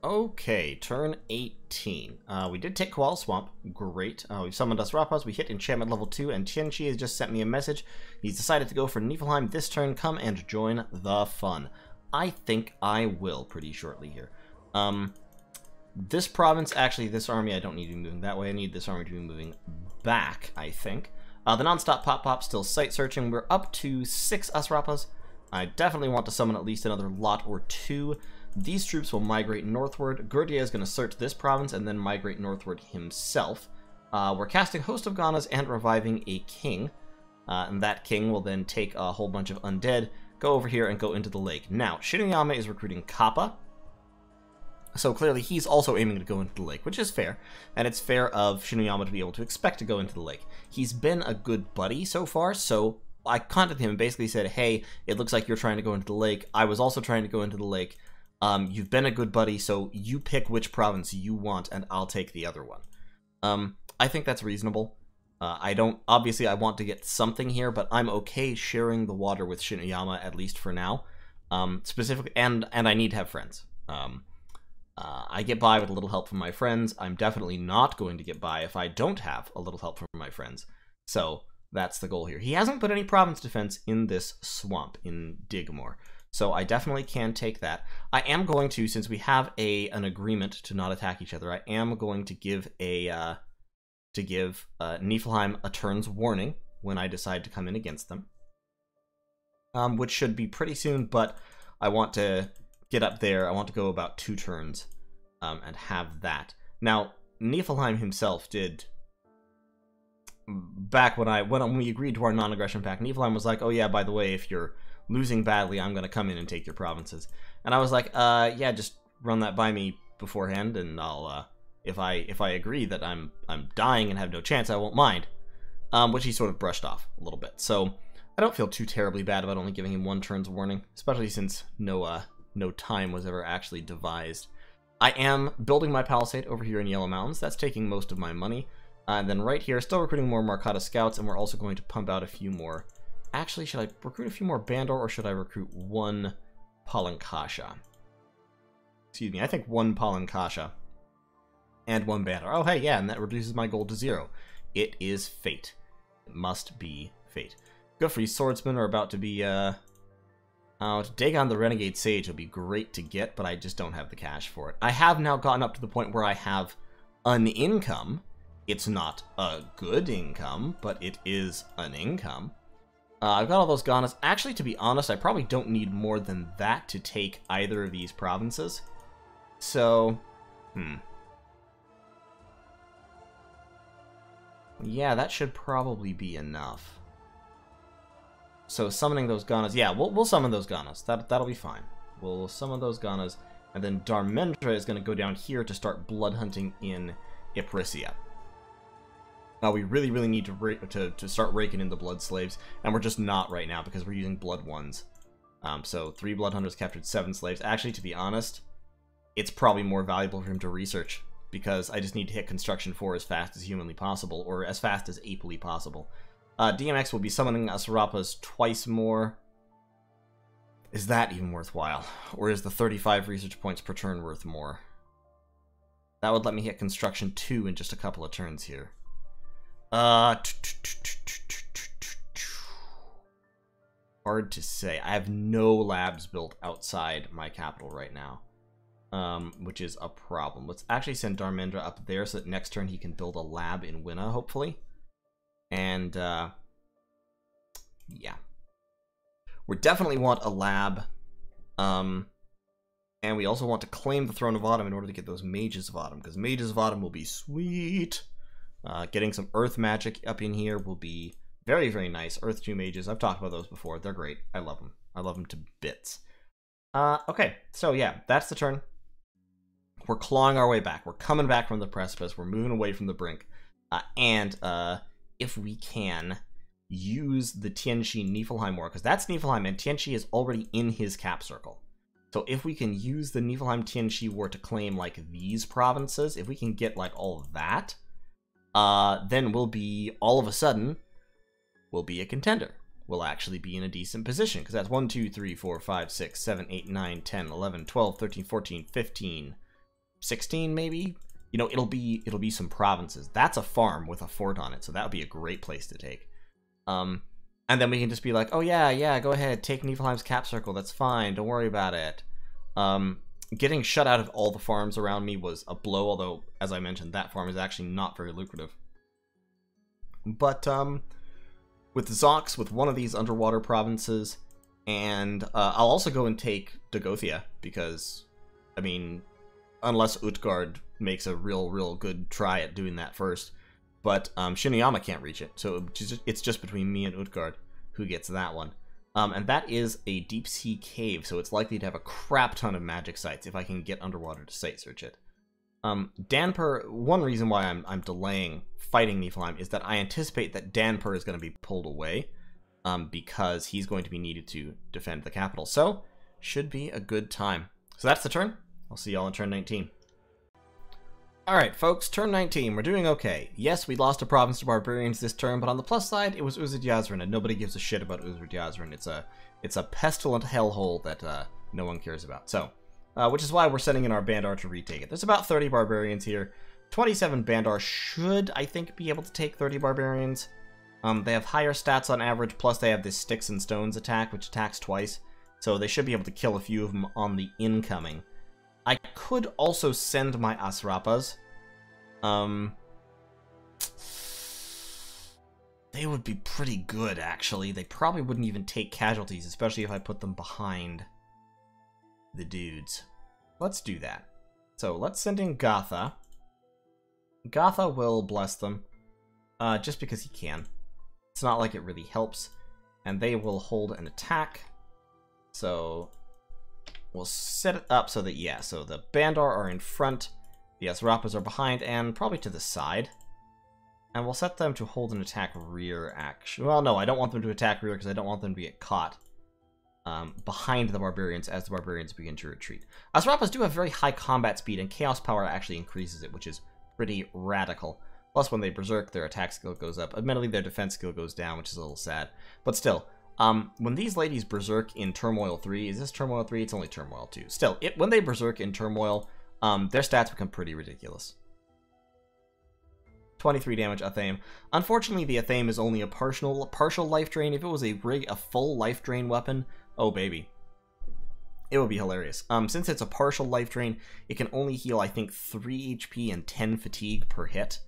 Okay, turn 18. We did take Koala Swamp. Great. We've summoned Asrapas. We hit enchantment level 2, and Tianchi has just sent me a message. He's decided to go for Niflheim this turn. Come and join the fun. I think I will pretty shortly here. This province, actually, this army, I don't need to be moving that way. I need this army to be moving back, I think. The non-stop pop-pop still site searching. We're up to 6 Asrapas. I definitely want to summon at least another lot or 2. These troops will migrate northward. Gurdia is going to search this province and then migrate northward himself. We're casting Host of Ganas and reviving a king. And that king will then take a whole bunch of undead, go over here and go into the lake. Now, Shinuyama is recruiting Kappa. So clearly he's also aiming to go into the lake, which is fair. And it's fair of Shinuyama to be able to expect to go into the lake. He's been a good buddy so far, so I contacted him and basically said, hey, it looks like you're trying to go into the lake. I was also trying to go into the lake. You've been a good buddy, so you pick which province you want, and I'll take the other one. I think that's reasonable. Obviously I want to get something here, but I'm okay sharing the water with Shinuyama, at least for now. Specifically, and I need to have friends. I get by with a little help from my friends. I'm definitely not going to get by if I don't have a little help from my friends. So that's the goal here. He hasn't put any province defense in this swamp, in Digmore. So I definitely can take that. I am going to, since we have an agreement to not attack each other, I am going to give Niflheim a turn's warning when I decide to come in against them. Which should be pretty soon, but I want to get up there. I want to go about 2 turns and have that. Now, Niflheim himself did, back when we agreed to our non-aggression pact, Niflheim was like, oh yeah, by the way, if you're losing badly, I'm going to come in and take your provinces. And I was like, yeah, just run that by me beforehand, and I'll, if I agree that I'm dying and have no chance, I won't mind. Which he sort of brushed off a little bit. So I don't feel too terribly bad about only giving him 1 turn's warning, especially since no time was ever actually devised. I am building my palisade over here in Yellow Mountains. That's taking most of my money. And then right here, still recruiting more Markata scouts, and we're also going to pump out a few more. Actually, should I recruit a few more Bandor, or should I recruit 1 Palankasha? Excuse me, I think 1 Palankasha and 1 Bandor. Oh, hey, yeah, and that reduces my gold to 0. It is fate. It must be fate. Guthrie Swordsmen are about to be, Dagon the Renegade Sage will be great to get, but I just don't have the cash for it. I have now gotten up to the point where I have an income. It's not a good income, but it is an income. I've got all those Ganas. Actually, to be honest, I probably don't need more than that to take either of these provinces. So, yeah, that should probably be enough. So summoning those Ganas, yeah, we'll summon those Ganas. That'll be fine. We'll summon those Ganas, and then Darmendra is going to go down here to start blood hunting in Iprissia. Now we really need to start raking in the blood slaves, and we're just not right now because we're using blood ones. So 3 blood hunters captured 7 slaves. Actually, to be honest, it's probably more valuable for him to research, because I just need to hit construction 4 as fast as humanly possible, or as fast as apely possible. DMX will be summoning Asarapas twice more. Is that even worthwhile? Or is the 35 research points per turn worth more? That would let me hit construction 2 in just a couple of turns here. Hard to say. I have no labs built outside my capital right now, which is a problem. Let's actually send Darmendra up there so that next turn he can build a lab in Winna, hopefully. And, yeah. We definitely want a lab, and we also want to claim the Throne of Autumn in order to get those Mages of Autumn, because Mages of Autumn will be sweet. Getting some Earth magic up in here will be very, very nice. Earth 2 mages, I've talked about those before. They're great. I love them. I love them to bits. Okay, so yeah, that's the turn. We're clawing our way back. We're coming back from the precipice. We're moving away from the brink. And if we can use the Tianchi Niflheim War, because that's Niflheim, and Tianchi is already in his cap circle. So if we can use the Niflheim Tianchi War to claim, like, these provinces, if we can get, like, all of that, then we'll be, all of a sudden, we'll be a contender. We'll actually be in a decent position, because that's 1, 2, 3, 4, 5, 6, 7, 8, 9, 10, 11, 12, 13, 14, 15, 16 maybe. You know, it'll be some provinces. That's a farm with a fort on it, so that would be a great place to take. And then we can just be like, oh yeah, go ahead, take Niflheim's cap circle. That's fine. Don't worry about it. Getting shut out of all the farms around me was a blow, although, as I mentioned, that farm is actually not very lucrative. But with Zox, with one of these underwater provinces, and I'll also go and take Dagothia, because, I mean, unless Utgard makes a real good try at doing that first. But Shinuyama can't reach it, so it's just between me and Utgard who gets that one. And that is a deep sea cave, so it's likely to have a crap ton of magic sites if I can get underwater to site search it. Danpur, one reason why I'm delaying fighting Niflheim is that I anticipate that Danpur is going to be pulled away because he's going to be needed to defend the capital. So, should be a good time. So that's the turn. I'll see y'all in turn 19. Alright, folks, turn 19. We're doing okay. Yes, we lost a province to barbarians this turn, but on the plus side, it was Uzad-Yazran, and nobody gives a shit about Uzad-Yazran. It's a pestilent hellhole that no one cares about. So, which is why we're sending in our Bandar to retake it. There's about 30 barbarians here. 27 Bandar should, I think, be able to take 30 barbarians. They have higher stats on average, plus they have this Sticks and Stones attack, which attacks twice. So they should be able to kill a few of them on the incoming. I could also send my Asrapas. They would be pretty good, actually. They probably wouldn't even take casualties, especially if I put them behind the dudes. Let's do that. So let's send in Gatha. Gatha will bless them, just because he can. It's not like it really helps. And they will hold an attack. So we'll set it up so that, yeah, so the Bandar are in front, the Asrapas are behind, and probably to the side. And we'll set them to hold an attack rear action. Well, no, I don't want them to attack rear because I don't want them to get caught behind the Barbarians as the Barbarians begin to retreat. Asrapas do have very high combat speed, and Chaos Power actually increases it, which is pretty radical. Plus, when they Berserk, their attack skill goes up. Admittedly, their defense skill goes down, which is a little sad. But still, when these ladies Berserk in Turmoil 3, is this Turmoil 3? It's only Turmoil 2. Still, when they Berserk in Turmoil, their stats become pretty ridiculous. 23 damage, Athame. Unfortunately, the Athame is only a partial life drain. If it was a full life drain weapon, oh baby, it would be hilarious. Since it's a partial life drain, it can only heal, I think, 3 HP and 10 fatigue per hit.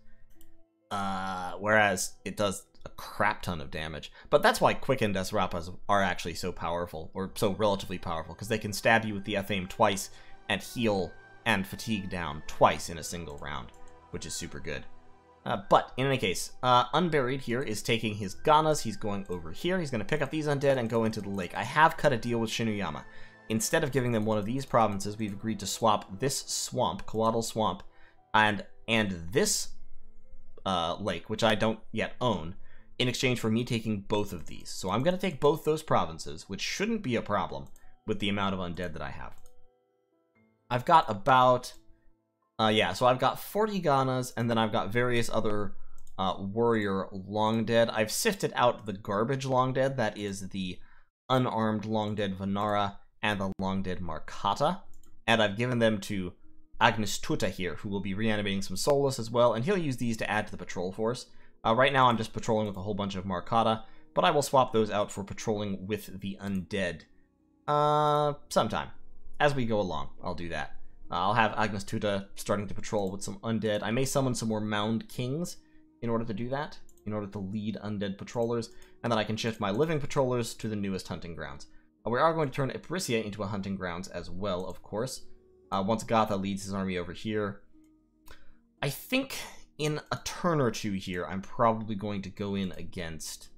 Whereas it does a crap ton of damage. But that's why quickened Asrapas are actually so powerful, or so relatively powerful, because they can stab you with the Athame twice and heal and fatigue down twice in a single round, which is super good. But, in any case, Unburied here is taking his Ganas. He's going over here. He's going to pick up these undead and go into the lake. I have cut a deal with Shinuyama. Instead of giving them one of these provinces, we've agreed to swap this swamp, Coatl Swamp, and this lake, which I don't yet own, in exchange for me taking both of these. So I'm going to take both those provinces, which shouldn't be a problem with the amount of undead that I have. I've got about... so I've got 40 Ganas, and then I've got various other warrior long dead. I've sifted out the garbage long dead, that is the unarmed long dead Vanara and the long dead Markata, and I've given them to Agnes Tuta here, who will be reanimating some Soulless as well, and he'll use these to add to the patrol force. Right now I'm just patrolling with a whole bunch of Markata, but I will swap those out for patrolling with the undead sometime. As we go along, I'll do that. I'll have Agnes Tuta starting to patrol with some undead. I may summon some more Mound Kings in order to do that, in order to lead undead patrollers, and then I can shift my living patrollers to the newest hunting grounds. We are going to turn Eperisia into a hunting grounds as well, of course. Once Gatha leads his army over here. I think in a turn or two here, I'm probably going to go in against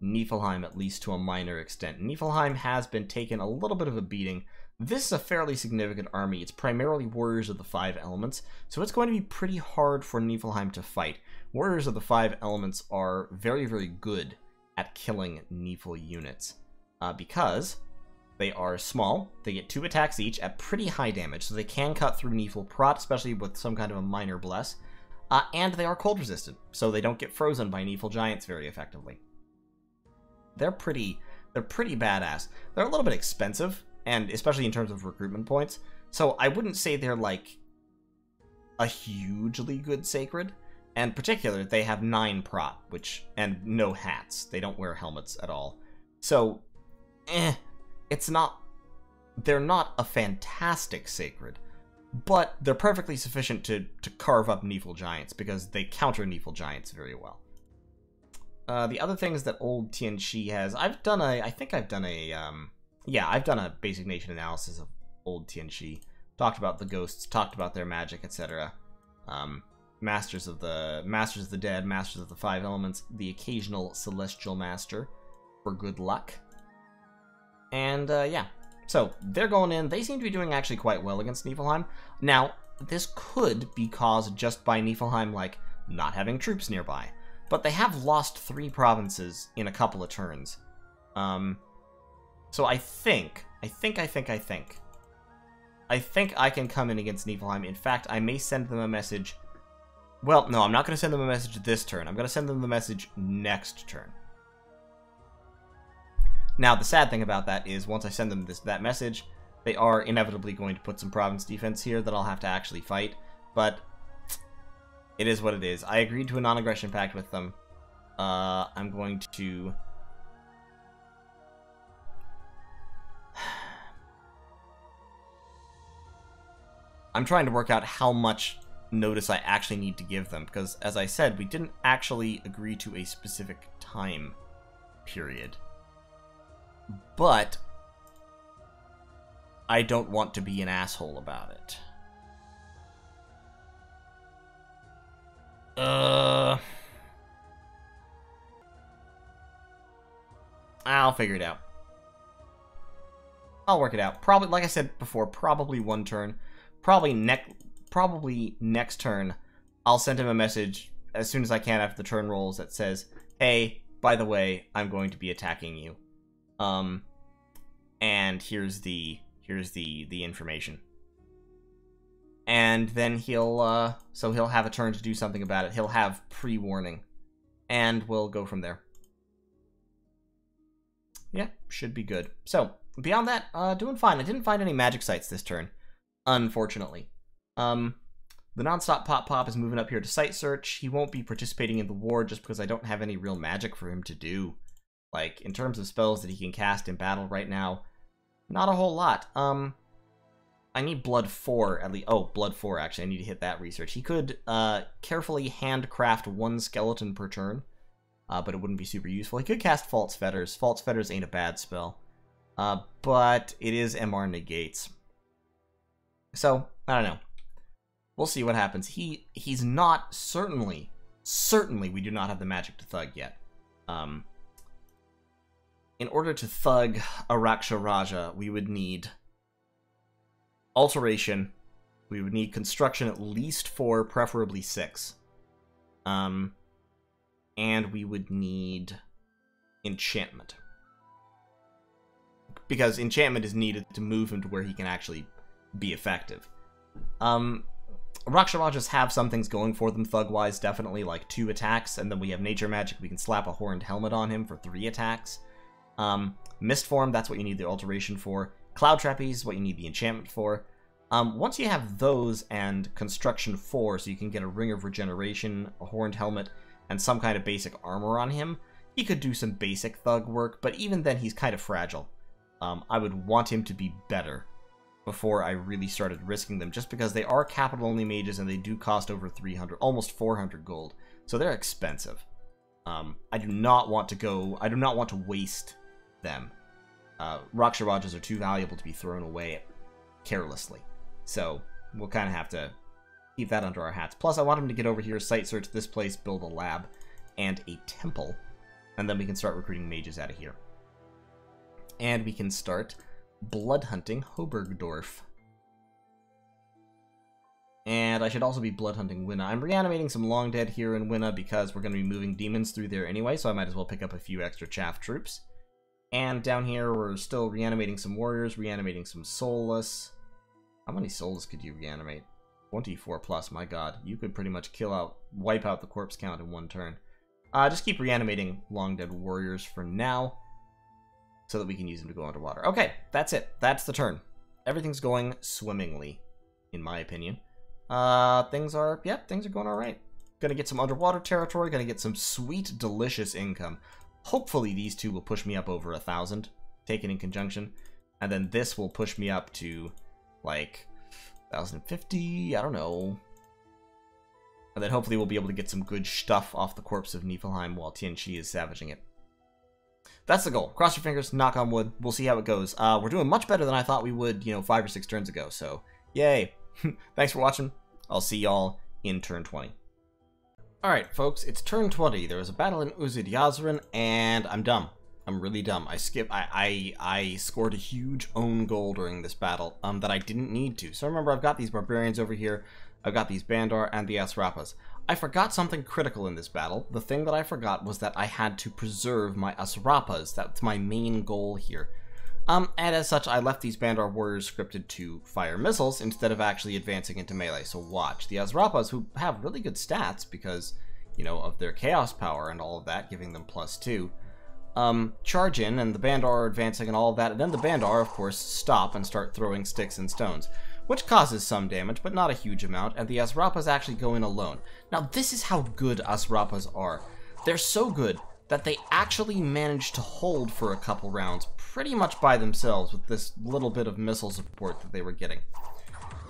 Niflheim, at least to a minor extent. Niflheim has been taken a little bit of a beating. This is a fairly significant army. It's primarily Warriors of the 5 Elements, so it's going to be pretty hard for Niflheim to fight. Warriors of the 5 Elements are very, very good at killing Nifl units, because they are small, they get 2 attacks each at pretty high damage, so they can cut through Nifl Prot, especially with some kind of a minor bless, and they are cold resistant, so they don't get frozen by Nifl giants very effectively. They're pretty badass. They're a little bit expensive, and especially in terms of recruitment points, so I wouldn't say they're like a hugely good Sacred. And in particular, they have 9 prop, and no hats. They don't wear helmets at all. So, they're not a fantastic Sacred, but they're perfectly sufficient to carve up Nephil Giants, because they counter Nephil Giants very well. The other things that old Tianxi has, I've done a basic nation analysis of old Tianxi. Talked about the ghosts, talked about their magic, etc. Masters of the Dead, Masters of the 5 Elements, the occasional Celestial Master for good luck. And, yeah. So, they're going in. They seem to be doing actually quite well against Niflheim. Now, this could be caused just by Niflheim, like, not having troops nearby. But they have lost 3 provinces in a couple of turns. So I think I can come in against Niflheim. In fact, I may send them a message. Well, no, I'm not going to send them a message this turn. I'm going to send them the message next turn. Now, the sad thing about that is once I send them that message, they are inevitably going to put some province defense here that I'll have to actually fight. But it is what it is. I agreed to a non-aggression pact with them. I'm going to... I'm trying to work out how much notice I actually need to give them, because, as I said, we didn't actually agree to a specific time period. But I don't want to be an asshole about it. I'll figure it out. I'll work it out. Probably, like I said before, probably one turn. Probably next turn, I'll send him a message as soon as I can after the turn rolls that says, "Hey, by the way, I'm going to be attacking you. And here's the information." And then he'll have a turn to do something about it. He'll have pre-warning, and we'll go from there. Yeah, should be good. So beyond that, doing fine. I didn't find any magic sites this turn, unfortunately. The nonstop pop is moving up here to site search. He won't be participating in the war just because I don't have any real magic for him to do. Like, in terms of spells that he can cast in battle right now, not a whole lot. I need Blood 4 at least. Oh, Blood 4, actually. I need to hit that research. He could carefully handcraft 1 skeleton per turn, but it wouldn't be super useful. He could cast False Fetters. False Fetters ain't a bad spell, but it is MR negates. So, I don't know. We'll see what happens. He's not, certainly we do not have the magic to thug yet. In order to thug Araksha Raja, we would need Alteration. We would need Construction at least 4, preferably 6. And we would need Enchantment. Because Enchantment is needed to move him to where he can actually be effective. Araksha Rajas have some things going for them, thug-wise, definitely, like 2 attacks, and then we have Nature Magic. We can slap a Horned Helmet on him for 3 attacks. Mist Form, that's what you need the Alteration for. Cloud Trapeze is what you need the Enchantment for. Once you have those and Construction 4, so you can get a Ring of Regeneration, a Horned Helmet, and some kind of basic armor on him, he could do some basic thug work, but even then he's kind of fragile. I would want him to be better before I really started risking them, just because they are capital-only mages and they do cost over 300, almost 400 gold, so they're expensive. I do not want to waste them. Raksha Rajas are too valuable to be thrown away carelessly, so we'll kind of have to keep that under our hats. Plus, I want him to get over here, site search this place, build a lab and a temple, and then we can start recruiting mages out of here. And we can start blood hunting Hobergdorf. And I should also be blood hunting Winna. I'm reanimating some long dead here in Winna because we're going to be moving demons through there anyway, so I might as well pick up a few extra chaff troops. And down here we're still reanimating some warriors, reanimating some soulless. How many soulless could you reanimate? 24 plus, my god. You could pretty much wipe out the corpse count in 1 turn. Just keep reanimating long dead warriors for now, so that we can use them to go underwater. Okay, that's it. That's the turn. Everything's going swimmingly, in my opinion. things are going alright. Gonna get some underwater territory, gonna get some sweet, delicious income. Hopefully these two will push me up over 1,000, taken in conjunction. And then this will push me up to, like, 1,050, I don't know. And then hopefully we'll be able to get some good stuff off the corpse of Niflheim while Tianqi is savaging it. That's the goal. Cross your fingers, knock on wood. We'll see how it goes. We're doing much better than I thought we would, 5 or 6 turns ago, so yay. Thanks for watching. I'll see y'all in turn 20. Alright, folks, it's turn 20. There was a battle in Uzid Yazrin, and I'm dumb. I'm really dumb. I scored a huge own goal during this battle that I didn't need to. So remember, I've got these barbarians over here. I've got these Bandar and the Asrapas. I forgot something critical in this battle. The thing that I forgot was that I had to preserve my Asrapas. That's my main goal here. And as such, I left these Bandar warriors scripted to fire missiles instead of actually advancing into melee. So watch. The Asrapas, who have really good stats because, of their chaos power and all of that, giving them +2, charge in, and the Bandar are advancing and all of that, and then the Bandar, of course, stop and start throwing sticks and stones, which causes some damage, but not a huge amount, and the Asrapas actually go in alone. Now, this is how good Asrapas are. They're so good that they actually managed to hold for a couple rounds pretty much by themselves with this little bit of missile support that they were getting.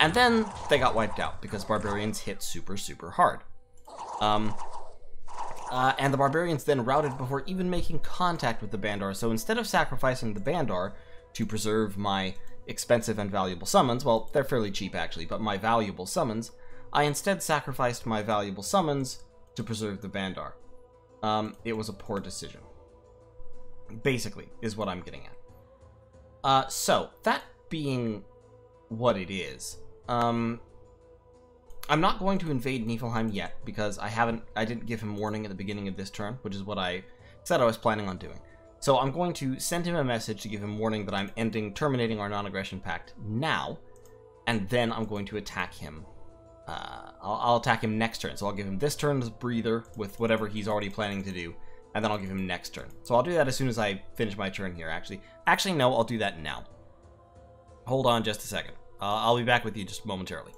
And then they got wiped out because barbarians hit super, super hard. And the barbarians then routed before even making contact with the Bandar, so instead of sacrificing the Bandar to preserve my expensive and valuable summons, well, they're fairly cheap actually, but my valuable summons, I instead sacrificed my valuable summons to preserve the Bandar. It was a poor decision. Basically, is what I'm getting at. So, that being what it is, I'm not going to invade Niflheim yet, because I didn't give him warning at the beginning of this turn, which is what I said I was planning on doing. So I'm going to send him a message to give him warning that I'm terminating our non-aggression pact now, and then I'm going to attack him. I'll attack him next turn, so I'll give him this turn's breather with whatever he's already planning to do, and then I'll give him next turn. So I'll do that as soon as I finish my turn here, actually. Actually, no, I'll do that now. Hold on just a second. I'll be back with you just momentarily.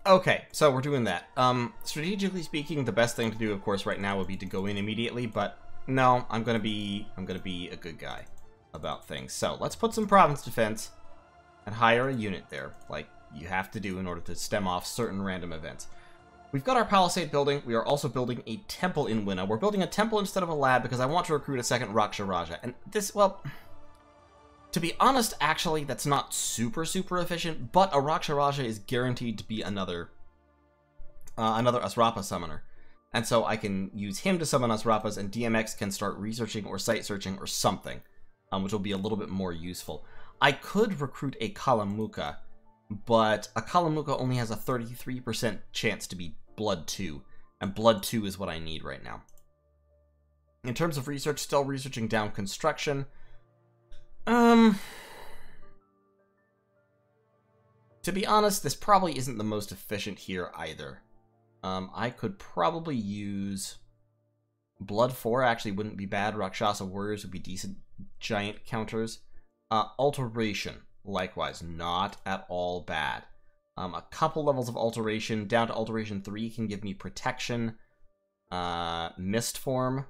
Okay, so we're doing that. Strategically speaking, the best thing to do, of course, right now would be to go in immediately, but no, I'm gonna be a good guy about things. So let's put some province defense and hire a unit there, like you have to do in order to stem off certain random events. We've got our palisade building. We are also building a temple in Winna. We're building a temple instead of a lab because I want to recruit a second Raksha Raja, and this, well, to be honest, actually, that's not super efficient, but a Raksha Raja is guaranteed to be another Asrapa summoner. And so I can use him to summon Asrapas, and DMX can start researching or site searching or something, which will be a little bit more useful. I could recruit a Kalamuka, but a Kalamuka only has a 33% chance to be Blood 2, and Blood 2 is what I need right now. In terms of research, still researching down construction. To be honest, this probably isn't the most efficient here either. I could probably use Blood 4, actually wouldn't be bad. Rakshasa Warriors would be decent giant counters. Alteration, likewise, not at all bad. A couple levels of Alteration, down to Alteration 3 can give me Protection, Mist Form,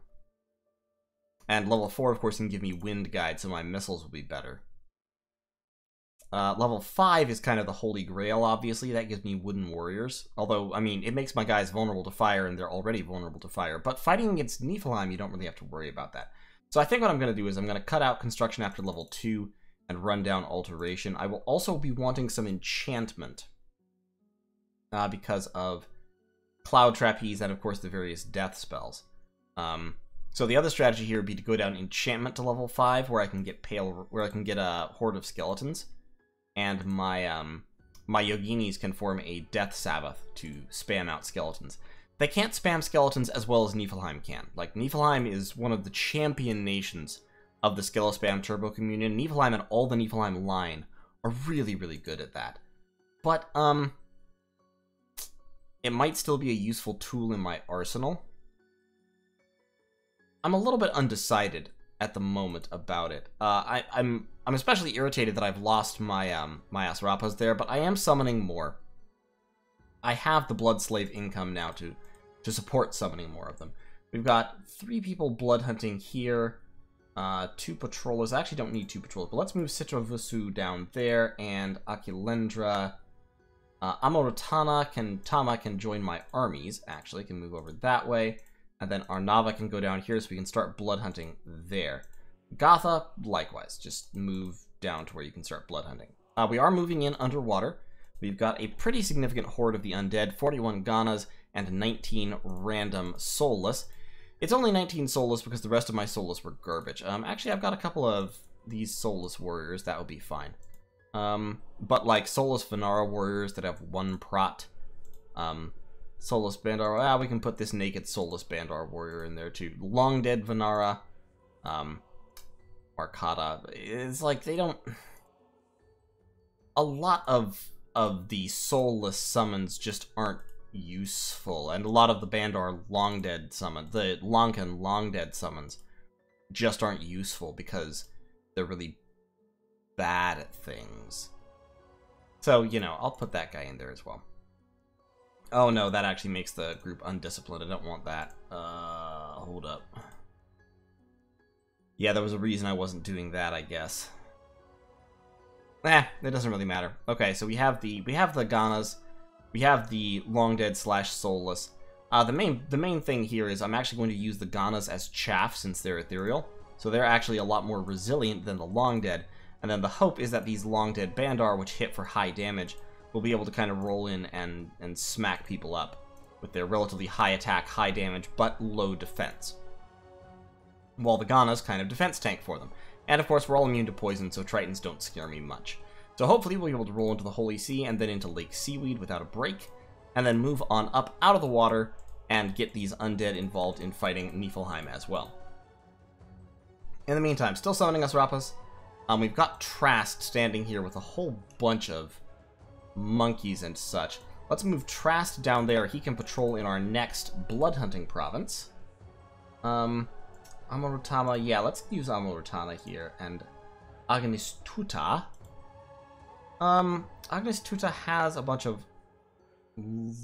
and level 4, of course, can give me Wind Guide, so my missiles will be better. Level 5 is kind of the holy grail, obviously. That gives me Wooden Warriors. Although, I mean, it makes my guys vulnerable to fire, and they're already vulnerable to fire. But fighting against Niflheim, you don't really have to worry about that. So I think what I'm going to do is I'm going to cut out Construction after level 2 and run down Alteration. I will also be wanting some Enchantment because of Cloud Trapeze and, of course, the various death spells. So the other strategy here would be to go down Enchantment to level 5, where I can get a Horde of Skeletons, and my my Yoginis can form a Death Sabbath to spam out skeletons. They can't spam skeletons as well as Niflheim can. Like, Niflheim is one of the champion nations of the Skeleспam Turbo Communion. Niflheim and all the Niflheim line are really good at that. But it might still be a useful tool in my arsenal. I'm a little bit undecided at the moment about it. I'm especially irritated that I've lost my my Asrapas there, but I am summoning more. I have the Blood Slave income now to support summoning more of them. We've got 3 people blood hunting here, 2 patrollers. I actually don't need 2 patrollers, but let's move Citrovusu down there, and Akilendra. Tama can join my armies, actually, can move over that way. And then Arnava can go down here so we can start blood hunting there. Gatha, likewise, just move down to where you can start blood hunting. We are moving in underwater. We've got a pretty significant horde of the undead, 41 Ganas and 19 random soulless. It's only 19 soulless because the rest of my soulless were garbage. Actually, I've got a couple of these soulless warriors, that would be fine. But like soulless Vanara warriors that have 1 prot, soulless Bandar, we can put this naked soulless Bandar warrior in there too. Long dead Vanara, Arcata. It's like they don't. A lot of the soulless summons just aren't useful, and a lot of the Bandar long dead summons, the Lankan long dead summons, just aren't useful because they're really bad at things. So, you know, I'll put that guy in there as well. Oh no, that actually makes the group undisciplined. I don't want that. Hold up. Yeah, there was a reason I wasn't doing that, I guess. It doesn't really matter. Okay, so we have the Ganas, we have the long dead / soulless. The main thing here is I'm actually going to use the Ganas as chaff since they're ethereal. So they're actually a lot more resilient than the long dead. And then the hope is that these long dead Bandar, which hit for high damage, will be able to kind of roll in and smack people up with their relatively high attack, high damage, but low defense. While the Ganas kind of defense tank for them. And of course, we're all immune to poison, so Tritons don't scare me much. So hopefully we'll be able to roll into the Holy See and then into Lake Seaweed without a break, and then move on up out of the water and get these undead involved in fighting Niflheim as well. In the meantime, still summoning Asrapas. We've got Trast standing here with a whole bunch of monkeys and such. Let's move Trast down there. He can patrol in our next blood hunting province. Amorutama, yeah, let's use Amorutana here, and Agnistuta. Agnistuta has a bunch of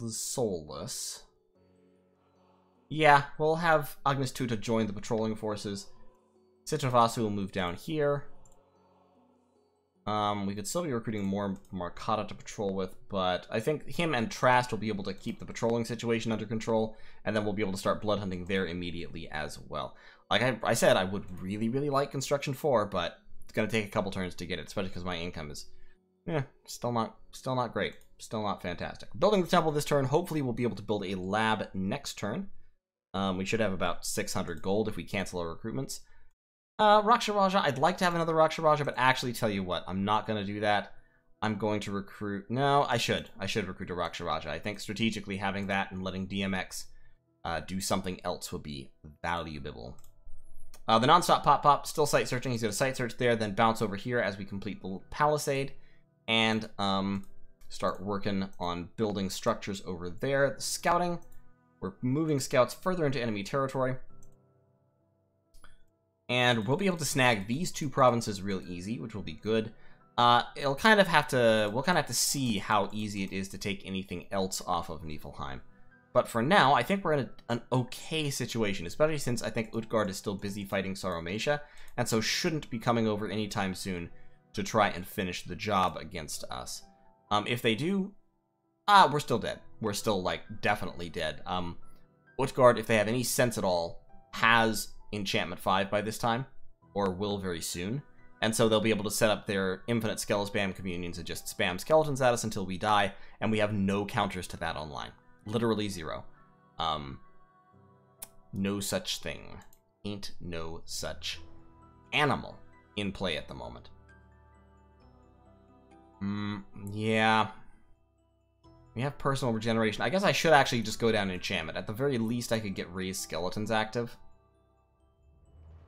soulless. Yeah, we'll have Agnistuta join the patrolling forces. Citravasu will move down here. We could still be recruiting more Markata to patrol with, but I think him and Trast will be able to keep the patrolling situation under control, and then we'll be able to start blood hunting there immediately as well. Like I said, I would really, really like Construction 4, but it's going to take a couple turns to get it, especially because my income is, still not great. Still not fantastic. Building the temple this turn, hopefully we'll be able to build a lab next turn. We should have about 600 gold if we cancel our recruitments. Raksharaja, I'd like to have another Raksharaja, but actually, tell you what, I'm not going to do that. I'm going to recruit... No, I should recruit a Raksharaja. I think strategically having that and letting DMX do something else would be valuable. The non-stop pop, still site searching. He's going to site search there, then bounce over here as we complete the palisade, and start working on building structures over there. The scouting, we're moving scouts further into enemy territory. And we'll be able to snag these 2 provinces real easy, which will be good. We'll kind of have to see how easy it is to take anything else off of Niflheim. But for now, I think we're in an okay situation, especially since I think Utgard is still busy fighting Sauromatia, and so shouldn't be coming over anytime soon to try and finish the job against us. If they do, we're still dead. We're still, like, definitely dead. Utgard, if they have any sense at all, has Enchantment 5 by this time, or will very soon, and so they'll be able to set up their infinite Skeleton communions and just spam skeletons at us until we die, and we have no counters to that online. Literally 0. No such thing. Ain't no such animal in play at the moment. Yeah. We have personal regeneration. I guess I should actually just go down and enchantment. At the very least, I could get raised skeletons active.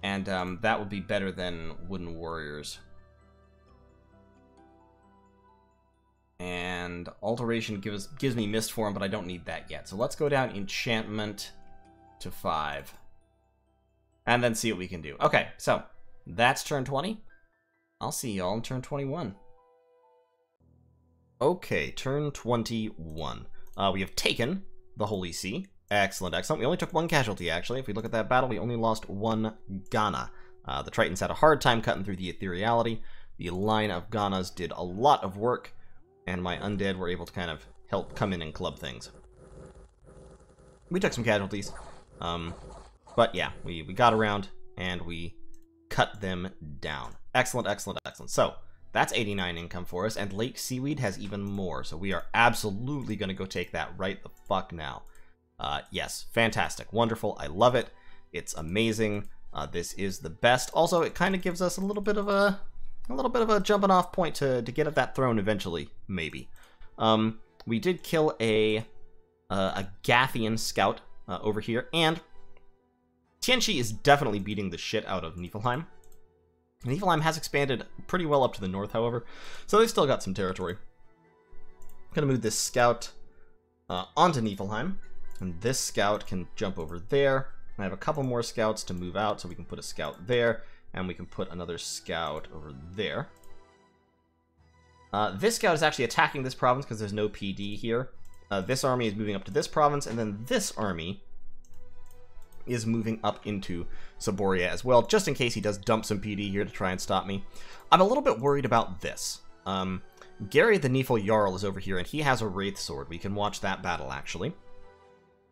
And that would be better than wooden warriors. And alteration gives me mist form, but I don't need that yet. So let's go down enchantment to 5. and then see what we can do. Okay, so that's turn 20. I'll see y'all in turn 21. Okay, turn 21. We have taken the Holy See. Excellent, excellent. We only took one casualty, actually. If we look at that battle, we only lost one Ghana. The Tritons had a hard time cutting through the ethereality. The line of Ghanas did a lot of work, and my undead were able to kind of help come in and club things. We took some casualties, but yeah, we got around, and we cut them down. Excellent, excellent, excellent. So, that's 89 income for us, and Lake Seaweed has even more, so we are absolutely going to go take that right the fuck now. Yes, fantastic, wonderful, I love it, it's amazing, this is the best. Also, it kind of gives us a little bit of a jumping off point to get at that throne eventually, maybe. We did kill a Gathian scout over here, and Tianchi is definitely beating the shit out of Niflheim. Niflheim has expanded pretty well up to the north, however, so they've still got some territory. I'm gonna move this scout onto Niflheim, and this scout can jump over there. I have a couple more scouts to move out, so we can put a scout there, and we can put another scout over there. This scout is actually attacking this province because there's no PD here. This army is moving up to this province, and then this army is moving up into Saboria as well, just in case he does dump some PD here to try and stop me. I'm a little bit worried about this. Gary the Nifl Jarl is over here, and he has a Wraith Sword. We can watch that battle, actually.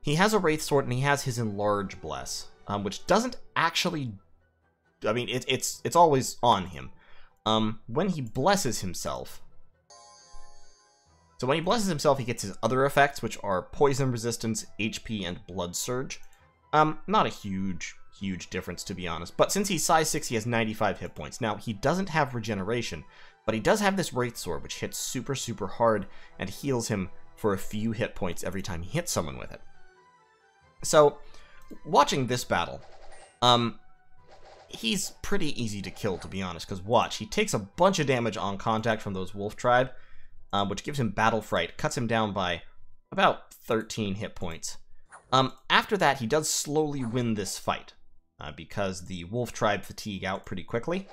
He has a Wraith Sword, and he has his Enlarge Bless, which doesn't actually... I mean, it's always on him. When he blesses himself... So when he blesses himself, he gets his other effects, which are Poison Resistance, HP, and Blood Surge. Not a huge difference, to be honest. But since he's size 6, he has 95 hit points. Now, he doesn't have regeneration, but he does have this Wraith Sword, which hits super, super hard and heals him for a few hit points every time he hits someone with it. So, watching this battle, he's pretty easy to kill, to be honest, because watch, he takes a bunch of damage on contact from those Wolf Tribe, which gives him Battle Fright, cuts him down by about 13 hit points. After that, he does slowly win this fight, because the Wolf Tribe fatigue out pretty quickly,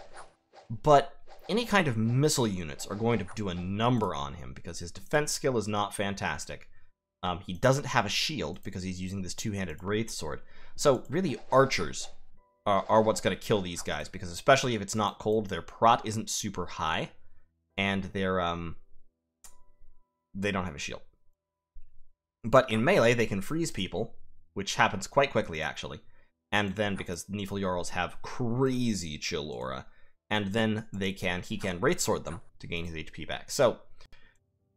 but any kind of missile units are going to do a number on him, because his defense skill is not fantastic. He doesn't have a shield, because he's using this two-handed Wraith Sword, so really archers are what's going to kill these guys, because especially if it's not cold, their prot isn't super high, and they don't have a shield. But in melee, they can freeze people, which happens quite quickly, actually. And then, because Nifl Jarls have crazy chill aura, and then he can Wraith Sword them to gain his HP back. So,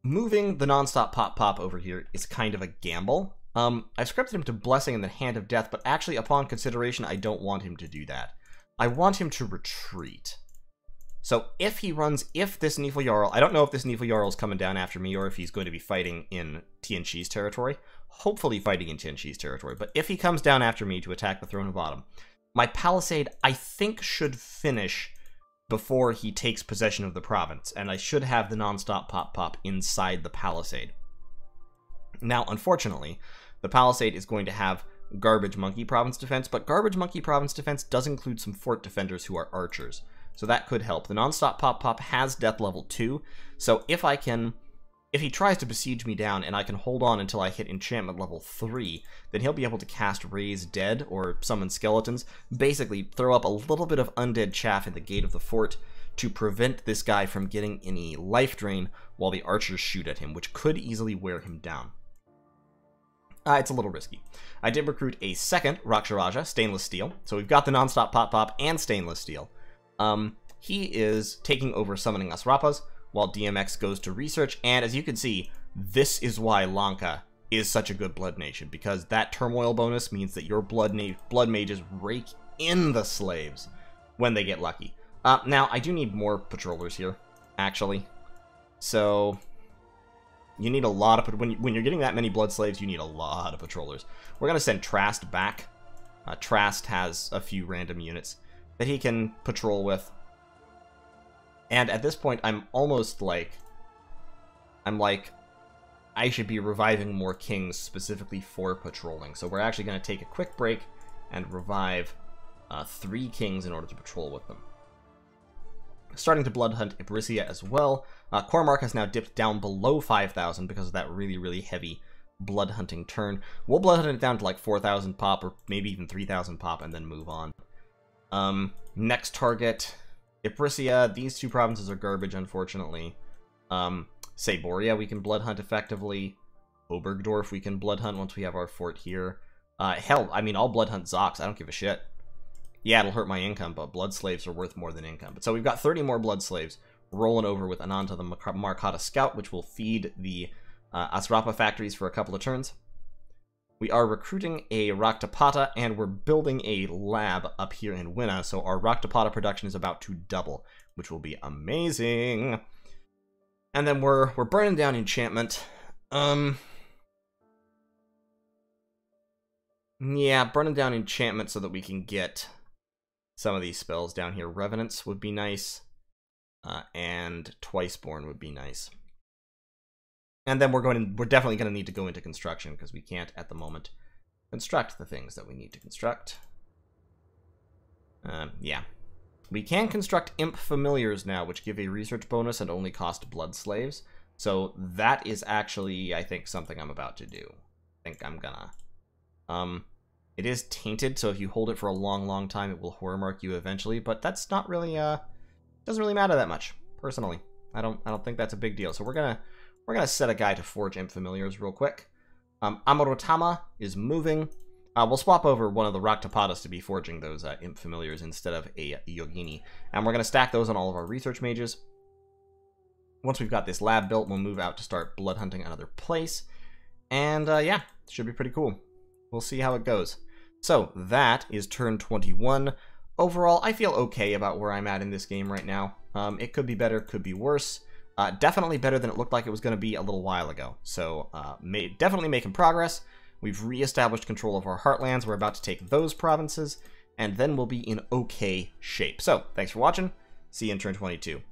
moving the non-stop pop over here is kind of a gamble. I've scripted him to Blessing and then Hand of Death, but actually, upon consideration, I don't want him to do that. I want him to retreat. So if this Nifl Jarl, I don't know if this Nifl Jarl is coming down after me or if he's going to be fighting in Tianqi's territory. Hopefully fighting in Tianqi's territory. But if he comes down after me to attack the Throne of Autumn, my Palisade, I think, should finish before he takes possession of the province. And I should have the non-stop pop inside the Palisade. Now, unfortunately, the Palisade is going to have Garbage Monkey Province defense, but Garbage Monkey Province defense does include some fort defenders who are archers. So that could help. The non-stop pop has death level 2, so if he tries to besiege me down and I can hold on until I hit enchantment level 3, then he'll be able to cast Raise Dead or summon skeletons, basically throw up a little bit of undead chaff in the gate of the fort to prevent this guy from getting any life drain while the archers shoot at him, which could easily wear him down. It's a little risky. I did recruit a second Raksharaja, Stainless Steel, so we've got the non-stop pop and Stainless Steel. He is taking over summoning Asrapas, while DMX goes to research, and as you can see, this is why Lanka is such a good Blood Nation, because that turmoil bonus means that your Blood Mages rake in the slaves when they get lucky. Now, I do need more patrollers here, actually. So, you need a lot of... When you're getting that many Blood Slaves, you need a lot of patrollers. We're going to send Trast back. Trast has a few random units that he can patrol with. And at this point, I'm almost like... I should be reviving more kings specifically for patrolling. So we're actually going to take a quick break and revive 3 kings in order to patrol with them. Starting to blood hunt Ibrisia as well. Cormark has now dipped down below 5,000 because of that really, really heavy blood hunting turn. We'll blood hunt it down to like 4,000 pop, or maybe even 3,000 pop, and then move on. Next target, Ibrisia. These 2 provinces are garbage, unfortunately. Saboria we can blood hunt effectively. Obergdorf we can blood hunt once we have our fort here. Hell, I mean, I'll blood hunt Zox. I don't give a shit. Yeah, it'll hurt my income, but blood slaves are worth more than income. But so we've got 30 more blood slaves rolling over with Ananta the Markata Scout, which will feed the Asrapa factories for a couple of turns. We are recruiting a Raktapata, and we're building a lab up here in Winna, so our Raktapata production is about to double, which will be amazing. And then we're burning down enchantment. Yeah, burning down enchantment so that we can get some of these spells down here. Revenants would be nice, and Twiceborn would be nice. And then we're definitely going to need to go into construction, because we can't at the moment construct the things that we need to construct. Yeah. We can construct Imp Familiars now, which give a research bonus and only cost blood slaves. So that is actually, I think, something I'm about to do. I think I'm gonna. It is tainted, so if you hold it for a long, long time, it will horror mark you eventually. But that's not really, doesn't really matter that much, personally. I don't think that's a big deal. So we're gonna set a guy to forge Imp Familiars real quick. Amarotama is moving. We'll swap over one of the Raktapatas to be forging those Imp Familiars instead of a Yogini. And we're going to stack those on all of our research mages. Once we've got this lab built, we'll move out to start blood hunting another place. And yeah, should be pretty cool. We'll see how it goes. So that is turn 21. Overall, I feel okay about where I'm at in this game right now. It could be better, could be worse. Definitely better than it looked like it was going to be a little while ago. So definitely making progress. We've re-established control of our heartlands. We're about to take those provinces, and then we'll be in okay shape. So, thanks for watching. See you in turn 22.